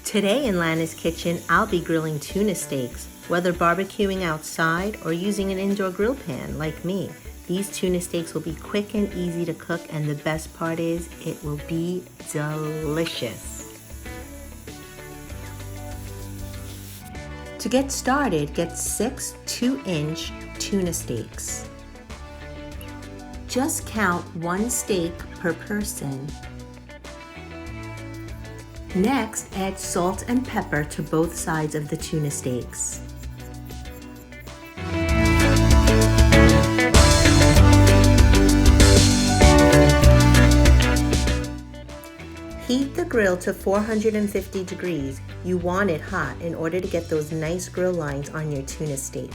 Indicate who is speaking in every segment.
Speaker 1: Today in Lana's kitchen, I'll be grilling tuna steaks. Whether barbecuing outside or using an indoor grill pan like me, these tuna steaks will be quick and easy to cook, and the best part is it will be delicious. To get started, get 6 2-inch tuna steaks. Just count 1 steak per person. Next, add salt and pepper to both sides of the tuna steaks. Heat the grill to 450 degrees. You want it hot in order to get those nice grill lines on your tuna steak.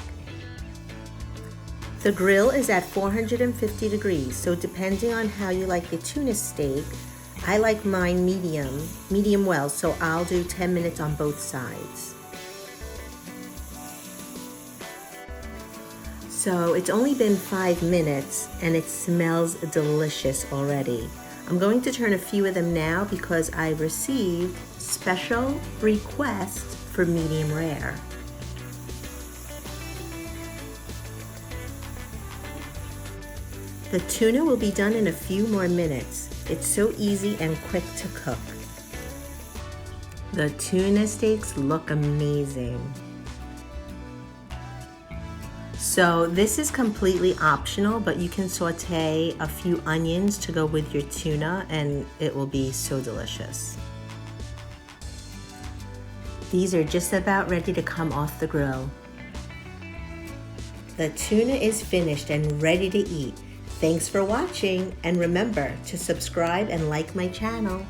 Speaker 1: The grill is at 450 degrees, so depending on how you like your tuna steak, I like mine medium well, so I'll do 10 minutes on both sides. So it's only been 5 minutes and it smells delicious already. I'm going to turn a few of them now because I've received special requests for medium rare. The tuna will be done in a few more minutes. It's so easy and quick to cook. The tuna steaks look amazing. So this is completely optional, but you can saute a few onions to go with your tuna and it will be so delicious. These are just about ready to come off the grill. The tuna is finished and ready to eat. Thanks for watching, and remember to subscribe and like my channel.